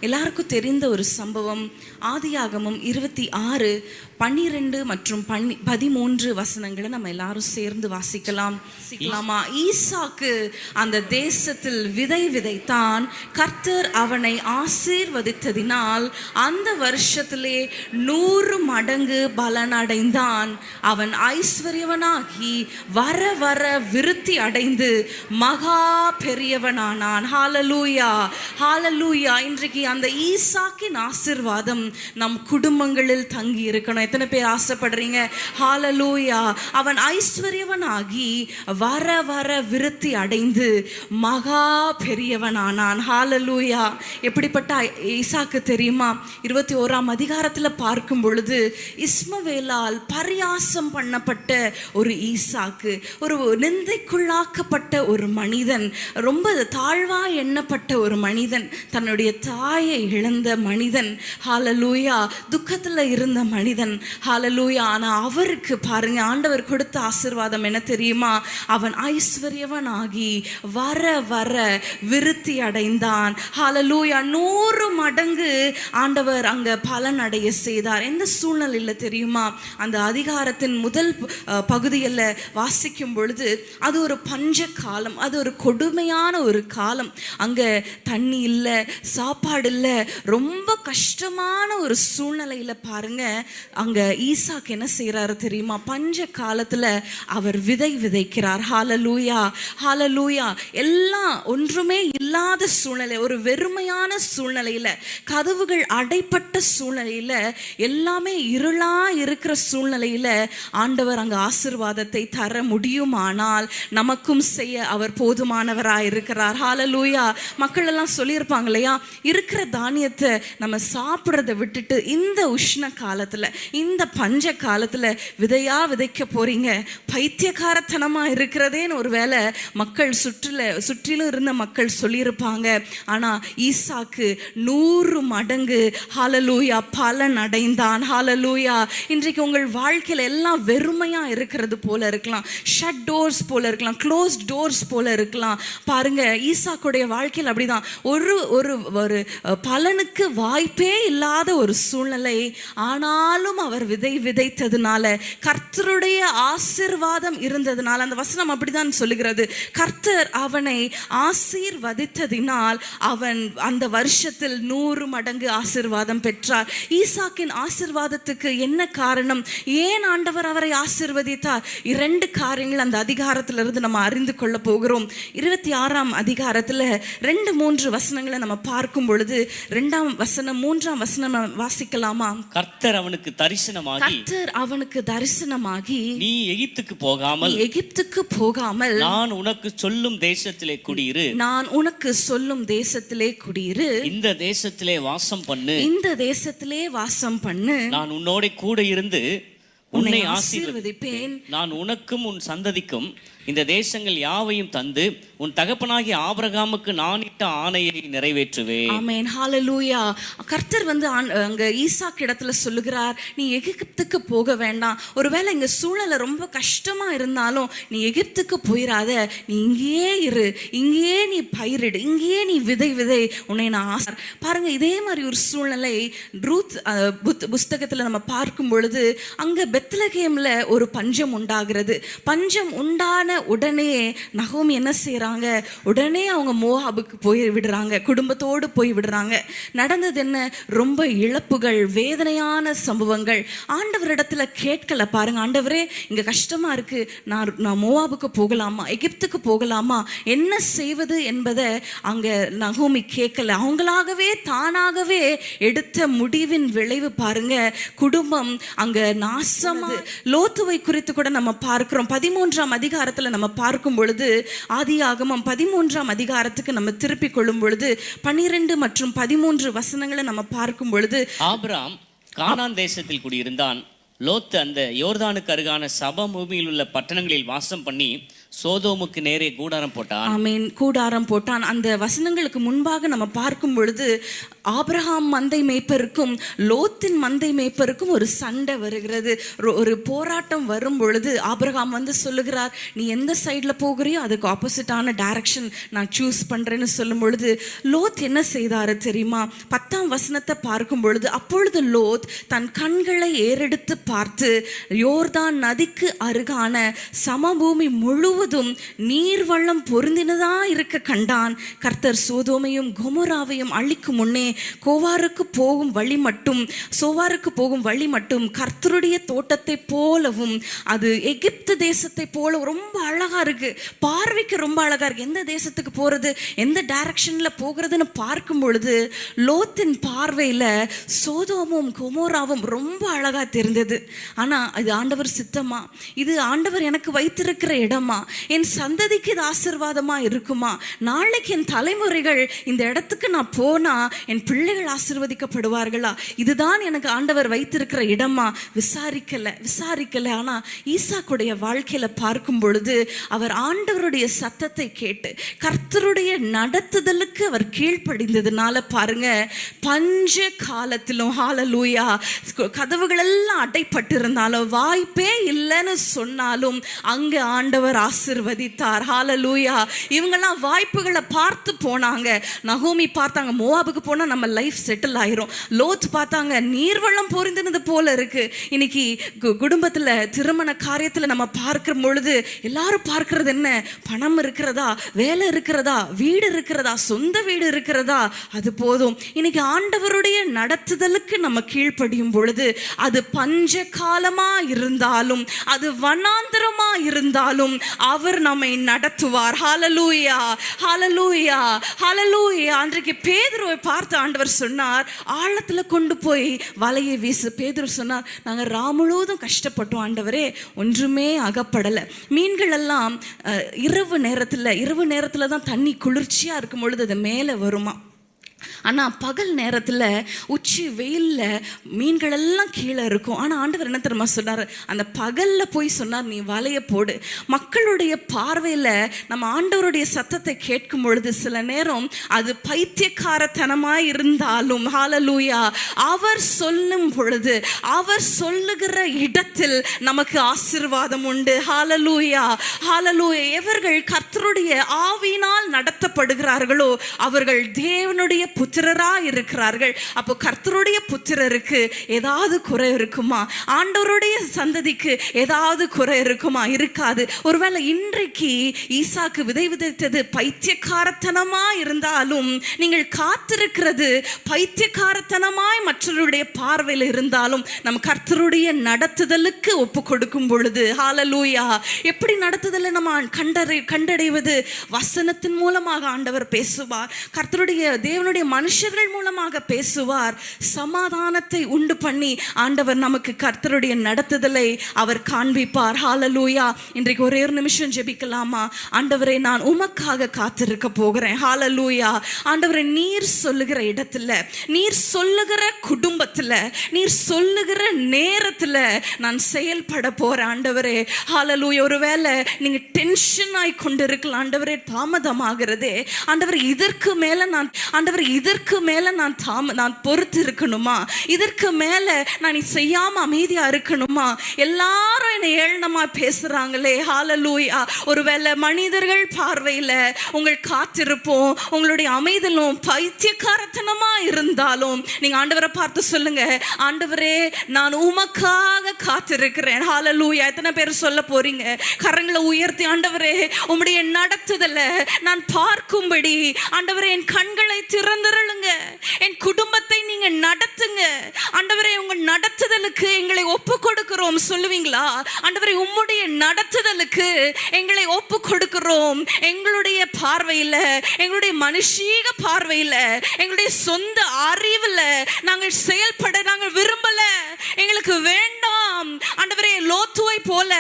எல்லாருக்கும் தெரிந்த ஒரு சம்பவம். ஆதியாகமம் 26:12 மற்றும் 13 வசனங்களை நம்ம எல்லாரும் சேர்ந்து வாசிக்கலாமா? ஈசாக்கு அந்த தேசத்தில் விதை விதைத்தான். கர்த்தர் அவனை ஆசீர்வதித்ததினால் அந்த வருஷத்திலே 100 மடங்கு பலனடைந்தான். அவன் ஐஸ்வர்யவனாகி வர வர விருத்தி அடைந்து மகா பெரியவனானான். ஹல்லேலூயா, ஹல்லேலூயா. இன்றைக்கு அந்த ஈசாக்கின் ஆசீர்வாதம் நம் குடும்பங்களில் தங்கி இருக்கணும். எத்தனை பேர் ஆசைப்படுறீங்க? ஹல்லேலூயா. அவன் ஐஸ்வர்யவனாகி வர வர விருத்தி அடைந்து மகா பெரியவனானான். ஹல்லேலூயா. எப்படிப்பட்ட ஈசாக்கு தெரியுமா? 21ஆம் அதிகாரத்தில் பார்க்கும் பொழுது இஸ்மவேலால் பரியாசம் பண்ணப்பட்ட ஒரு ஈசாக்கு, ஒரு நிந்தைக்குள்ளாக்கப்பட்ட ஒரு மனிதன், ரொம்ப தாழ்வா எண்ணப்பட்ட ஒரு மனிதன், தன்னுடைய தாயை இழந்த மனிதன். ஹல்லேலூயா. துக்கத்தில் இருந்த மனிதன். ஹல்லேலூயா. ஆனால் அவருக்கு பாருங்க, ஆண்டவர் கொடுத்த ஆசீர்வாதம் என்ன தெரியுமா? அவன் ஐஸ்வர்யவனாகி வர வர விருத்தி அடைந்தான். ஹல்லேலூயா. 100 மடங்கு ஆண்டவர் அங்க பலன் அடைய செய்தார். எந்த சூழ்நிலையில் தெரியுமா? அந்த அதிகாரத்தின் முதல் பகுதியில் வாசிக்கும் பொழுது அது ஒரு பஞ்ச காலம், அது ஒரு கொடுமையான ஒரு காலம். அங்க தண்ணி இல்லை, சாப்பாடு இல்லை, ரொம்ப கஷ்டமான ஒரு சூழ்நிலையில பாருங்க அங்க ஈசாக்கு என்ன செய்யறாரு தெரியுமா? பஞ்ச காலத்துல அவர் விதை விதைக்கிறார். ஹல்லேலூயா, ஹல்லேலூயா. எல்லாம் ஒன்றுமே இல்லாத சூழ்நிலை, ஒரு வெறுமையான சூழ்நிலையில, கதவுகள் அடைப்பட்ட சூழ்நிலையில, எல்லாமே இருளா இருக்கிற சூழ்நிலையில ஆண்டவர் அங்க ஆசீர்வாதத்தை தர முடியுமானால் நமக்கும் செய்ய அவர் போதுமானவராய் இருக்கிறார். ஹல்லேலூயா. மக்கள் எல்லாம் சொல்லியிருப்பாங்க இல்லையா, இருக்கிற தானியத்தை நம்ம சாப்பிட்றத விட்டுட்டு இந்த உஷ்ண காலத்துல, இந்த பஞ்ச காலத்துல விதையா விதைக்க போறீங்க, பைத்தியக்காரத்தனமா இருக்கிறதேன்னு ஒருவேளை மக்கள் சுற்றிலும் இருந்த மக்கள் சொல்லியிருப்பாங்க. ஆனா ஈசாக்கு 100 மடங்கு ஹல்லேலூயா பலன் அடைந்தான். ஹல்லேலூயா. இன்றைக்கு உங்கள் வாழ்க்கையில எல்லாம் வெறுமையா இருக்கிறது போல இருக்கலாம், ஷட் டோர்ஸ் போல இருக்கலாம், க்ளோஸ் டோர்ஸ் போல இருக்கலாம். பாருங்க, ஈசாக்குடைய வாழ்க்கையில் அப்படிதான். ஒரு ஒரு பலனுக்கு வாய்ப்பே இல்லாத ஒரு சூழ்நிலை. ஆனாலும் அவர் விதை விதைத்ததுனால, கர்த்தருடைய ஆசீர்வாதம் இருந்ததுனால, அந்த வசனம் அப்படிதான் சொல்லுகிறது, கர்த்தர் அவனை ஆசீர்வதித்ததினால் அவன் அந்த வருஷத்தில் 100 மடங்கு ஆசீர்வாதம் பெற்றார். ஈசாக்கின் ஆசீர்வாதத்துக்கு என்ன காரணம்? ஏன் ஆண்டவர் அவரை ஆசீர்வதித்தார்? 2 காரியங்கள் அந்த அதிகாரத்திலிருந்து நம்ம அறிந்து கொள்ள போகிறோம். 26ஆம் அதிகாரத்தில் 2-3 வசனங்களை நம்ம பார்க்கும் பொழுது 2ஆம் வசனம் 3ஆம் வசனம் வாசிக்கலாமா? கர்த்தர் அவனுக்கு தரிசனமாகி நீ எகிப்துக்கு போகாமல் நான் உனக்கு சொல்லும் தேசத்திலே குடியிரு, இந்த தேசத்திலே வாசம் பண்ணு, நான் உன்னோட கூட இருந்து உன்னை ஆசீர்வதிப்பேன், நான் உனக்கும் உன் சந்ததிக்கும் இந்த தேசங்கள் யாவையும் தந்து உன் தகப்பனாகிய ஆபிரகாமுக்கு நான் இட்ட ஆணையை நிறைவேற்றுவேன். ஆமென். ஹல்லேலூயா. கர்த்தர் அங்க ஈசாக்கு இடத்துல சொல்லுகிறார், நீ எகிப்துக்கு போக வேண்டாம். ஒருவேளை இங்க சூழலை ரொம்ப கஷ்டமா இருந்தாலும் நீ எகிப்துக்கு போயிடாத, நீ இங்கேயே இரு, இங்கேயே நீ பயிரிடு, இங்கேயே நீ விதை உன்னை நான் பாருங்க. இதே மாதிரி ஒரு சூழ்நிலை ரூத் புஸ்தகத்துல நம்ம பார்க்கும் பொழுது அங்க பெத்லகேம்ல ஒரு பஞ்சம் உண்டாகிறது. பஞ்சம் உண்டான உடனே நகோமி என்ன செய்யறாங்க? உடனே அவங்க மோவாபுக்கு போய் விடுறாங்க, குடும்பத்தோடு போய் விடுறாங்க. நடந்தது என்ன? ரொம்ப இழப்புகள், வேதனையான சம்பவங்கள். ஆண்டவரிடத்துல கேட்கல. பாருங்க, ஆண்டவரே இங்க கஷ்டமா இருக்கு, நான் மோவாபுக்கு போகலாமா, எகிப்துக்கு போகலாமா, என்ன செய்வது என்பதை அங்க நகோமி கேட்கல. அவங்களாகவே தானாகவே எடுத்த முடிவின் விளைவு பாருங்க, குடும்பம் அங்க நாசமா. லோத்துவை குறித்து கூட நம்ம பார்க்கிறோம். 13ஆம் அதிகாரத்துல நம்ம பார்க்கும் பொழுது, ஆதியாகமம் 13ஆம் அதிகாரத்துக்கு நம்ம திருப்பி கொள்ளும் பொழுது 12 மற்றும் 13 வசனங்களை நம்ம பார்க்கும் பொழுது, ஆபிரகாம் கானான் தேசத்தில் குடியிருந்தான். லோத்து அந்த யோர்தானுக்கு அருகான சபபூமியில் உள்ள பட்டணங்களில் வாசம் பண்ணி சோதோமுக்கு நேரே கூடாரம் போட்டான். ஆமென். கூடாரம் போட்டான். அந்த வசனங்களுக்கு முன்பாக நம்ம பார்க்கும் பொழுது ஆபிரகாம் மந்தை மேய்ப்பருக்கும் லோத்தின் மந்தை மேய்ப்பருக்கும் ஒரு சண்டை வருகிறது. ஒரு போராட்டம் வரும் பொழுது ஆபிரகாம் வந்து சொல்லுகிறார், நீ எந்த சைடில் போகிறியோ அதுக்கு ஆப்போசிட்டான டைரக்ஷன் நான் சூஸ் பண்ணுறேன்னு சொல்லும் பொழுது லோத் என்ன செய்தாரு தெரியுமா? 10ஆம் வசனத்தை பார்க்கும் பொழுது, அப்பொழுது லோத் தன் கண்களை ஏறெடுத்து பார்த்து யோர்தான் நதிக்கு அருகான சமபூமி முழுவதும் நீர்வள்ளம் பொருந்தினதா இருக்க கண்டான். கர்த்தர் சோதோமையும் கொமோராவையும் அழிக்கும் முன்னே சோவாருக்கு போகும் வழி மட்டும் கர்த்தருடைய தோட்டத்தை போலவும் அது எகிப்து தேசத்தை போல ரொம்ப அழகா இருக்கு, பார்வைக்கு ரொம்ப அழகா இருக்கு. எந்த தேசத்துக்கு போறது, எந்த டைரக்ஷன்ல போகிறதுன்னு பார்க்கும் பொழுது லோத்தின் பார்வையில சோதோமும் கொமோராவும் ரொம்ப அழகா தெரிந்தது. ஆனா இது ஆண்டவர் சித்தமா? இது ஆண்டவர் எனக்கு வைத்திருக்கிற இடமா? என் சந்ததிக்கு இது ஆசீர்வாதமா இருக்குமா? நாளைக்கு என் தலைமுறைகள் இந்த இடத்துக்கு நான் போனா என் பிள்ளைகள் ஆசீர்வதிக்கப்படுவார்களா? இதுதான் எனக்கு ஆண்டவர் வைத்திருக்கிற இடமா? விசாரிக்கல. ஆனா ஈசாக்குடைய வாழ்க்கையில பார்க்கும் பொழுது அவர் ஆண்டவருடைய சத்தத்தை கேட்டு கர்த்தருடைய நடத்துதலுக்கு அவர் கீழ்ப்படிந்ததுனால பாருங்க, பஞ்ச காலத்திலும் ஹalleluya, கதவுகள் எல்லாம் அடைப்பட்டிருந்தாலும் வாய்ப்பே இல்லைன்னு சொன்னாலும் அங்க ஆண்டவர் ஆசீர்வதித்தார். ஹalleluya. இவங்கெல்லாம் வாய்ப்புகளை பார்த்து போனாங்க. நகோமி பார்த்தாங்க, மோவாபுக்கு போனா நம்ம லைஃப் செட்டில் ஆயிரும். லோத் பார்த்தாங்க, நீர்வள்ளம் பொருந்தினது போல இருக்கு. இன்னைக்கு குடும்பத்துல திருமண காரியத்துல நம்ம பார்க்கிற பொழுது எல்லாரும் பார்க்கிறது என்ன? பணம் இருக்கிறதா, வேலை இருக்கிறதா, வீடு இருக்கிறதா, சொந்த வீடு இருக்கிறதா, அது போதும். இன்னைக்கு ஆண்டவருடைய நடத்துதலுக்கு நம்ம கீழ்ப்படியும் பொழுது அது பஞ்ச காலமா இருந்தாலும் அது வனாந்தரமா இருந்தாலும் அவர் நம்மை நடத்துவார். ஹalleluya, ஹalleluya, ஹalleluya. அன்றைக்கு பேதுருவை பார்த்து ஆண்டவர் சொன்னார், ஆழத்துல கொண்டு போய் வலையை வீசு. பேதுரு சொன்னார், நாங்க முழுவதும் கஷ்டப்பட்டோம் ஆண்டவரே, ஒன்றுமே அகப்படலை. மீன்கள் எல்லாம் இரவு நேரத்துல தான் தண்ணி குளிர்ச்சியா இருக்கும் பொழுது அது மேலே வருமா. ஆனால் பகல் நேரத்தில் உச்சி வெயிலில் மீன்கள் எல்லாம் கீழே இருக்கும். ஆனால் ஆண்டவர் என்ன தெரியுமா சொன்னார்? அந்த பகலில் போய் சொன்னார், நீ வலையை போடு. மக்களுடைய பார்வையில் நம்ம ஆண்டவருடைய சத்தத்தை கேட்கும் பொழுது சில நேரம் அது பைத்தியக்காரத்தனமாய் இருந்தாலும் ஹalleluya, அவர் சொல்லும் பொழுது அவர் சொல்லுகிற இடத்தில் நமக்கு ஆசீர்வாதம் உண்டு. ஹalleluya, ஹalleluya. எவர்கள் கர்த்தருடைய ஆவியினால் நடத்தப்படுகிறார்களோ அவர்கள் தேவனுடைய புத்திரரா இருக்கிறார்கள். அப்போ கர்த்தருடைய புத்திரருக்கு ஏதாவது குறை இருக்குமா? ஆண்டவருடைய சந்ததிக்கு ஏதாவது குறை இருக்குமா? இருக்காது. ஒருவேளை இன்றைக்கு ஈசாக்கு விதை விதைத்தது பைத்தியக்காரத்தனமா இருந்தாலும், நீங்கள் காத்திருக்கிறது பைத்தியக்காரத்தனமாய் மற்றவருடைய பார்வையில் இருந்தாலும், நம் கர்த்தருடைய நடத்துதலுக்கு ஒப்பு கொடுக்கும் பொழுது ஹalleluya, எப்படி நடத்துதலை நம்ம கண்டடைவது? வசனத்தின் மூலமாக ஆண்டவர் பேசுவார். கர்த்தருடைய தேவனுடைய மனுஷர்கள் மூலமாக பேசுவார். சமாதானத்தை உண்டு பண்ணி ஆண்டவர் நமக்கு கர்த்தருடைய நடத்துதலை அவர் காண்பிப்பார். ஹalleluya. இன்றைக்கு ஒரே ஒரு நிமிஷம் ஜெபிக்கலாமா? ஆண்டவரே, நான் உமக்காக காத்திருக்க போகிறேன். ஹalleluya. ஆண்டவரே, நீர் சொல்லுகிற இடத்துல, நீர் சொல்லுகிற குடும்பத்துல, நீர் சொல்லுகிற நேரத்துல நான் செயல்பட போறேன். ஆண்டவரே ஹalleluya. ஒருவேளை நீங்க டென்ஷன் ஆகி கொண்டிருக்கலாம், ஆண்டவரே தாமதமாகிறதே, ஆண்டவர் இதற்கு மேல நான் பொறுத்து இருக்கணுமா? இதற்கு மேல நான் செய்யாம அமைதியா இருக்கணுமா? எல்லாரும் என்னை ஏளனமா பேசுறாங்களே. ஹalleluya. ஒருவேளை மனிதர்கள் பார்வையில உங்கள் காத்திருப்போம், உங்களுடைய அமைதலும் பைத்தியக்காரத்தனமா இருந்தாலும் நீங்க ஆண்டவரை பார்த்து சொல்லுங்க, ஆண்டவரே நான் உமக்காக காத்திருக்கிறேன். ஹalleluya. எத்தனை பேர் சொல்ல போறீங்க? கரங்களை உயர்த்தி, ஆண்டவரே உம்முடைய நடத்துதலை நான் பார்க்கும்படி ஆண்டவரே என் கண்களை திறந்துருளுங்க, என் குடும்பத்தை நீங்க நடத்துங்க. ஆண்டவரே, உங்க நடத்துதலுக்கு எங்களை ஒப்பு கொடுக்கிறோம் சொல்லுவீங்களா? ஆண்டவரே, உம்முடைய நடத்துதலுக்கு எங்களை ஒப்பு கொடுக்கிறோம். எங்களுடைய பார்வையில, எங்களுடைய மனுஷீக பார்வையில, எங்களுடைய சொந்த அறிவுல நாங்கள் செயல்பட நாங்கள் விரும்பல. எங்களுக்கு வேண்டாம் ஆண்டவரே, லோத்துவை போல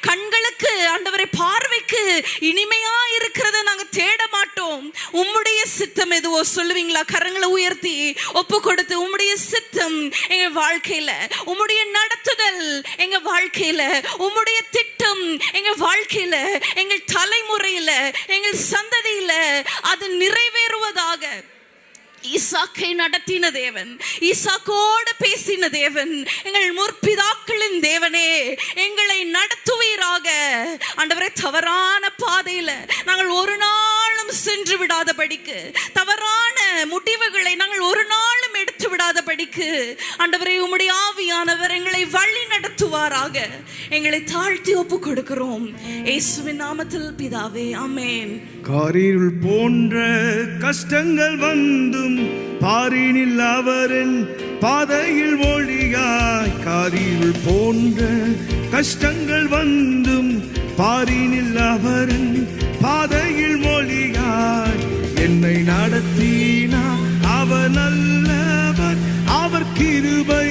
கண்களுக்கு ஆண்டவரே பார்வைக்கு இனிமையா இருக்கிறத நாங்க தேட மாட்டோம். உம்முடைய சித்தம் எதுவோ சொல்லுவீங்களா? கரங்களை உயர்த்தி ஒப்பு கொடுத்து, உம்முடைய சித்தம் எங்க வாழ்க்கையில, உம்முடைய நடத்துதல் எங்க வாழ்க்கையில, உம்முடைய திட்டம் எங்க வாழ்க்கையில, எங்கள் தலைமுறையில, எங்கள் சந்ததியில அது நிறைவேறுவதாக. ஈசாக்கை நடத்தின தேவன், ஈசாக்கோடு பேசின தேவன், எங்கள் முற்பிதாக்களின் தேவனே, எங்களை நடத்துவீராக. ஆண்டவரே, தவறான பாதையில நாங்கள் ஒரு நாளும் சென்று விடாதபடிக்கு, தவறான முடிவுகளை நாங்கள் ஒரு நாளும் எடுத்து விடாதபடிக்கு ஆண்டவரே, உம்முடைய ஆவியானவர் எங்களை வழி நடத்துவாராக. எங்களை தாழ்த்தி ஒப்பு கொடுக்கிறோம் இயேசுவின் நாமத்தில் பிதாவே, ஆமென். காரிருள் போன்ற கஷ்டங்கள் வந்தும் பாரினில் அவரின் பாதையில் ஒளியாய். காரிருள் போன்ற கஷ்டங்கள் வந்தும் பாரினில் அவரின் பாதையில் ஒளியாய். என்னை நடத்தினார் அவர் நல்லவர், அவர் கிருபை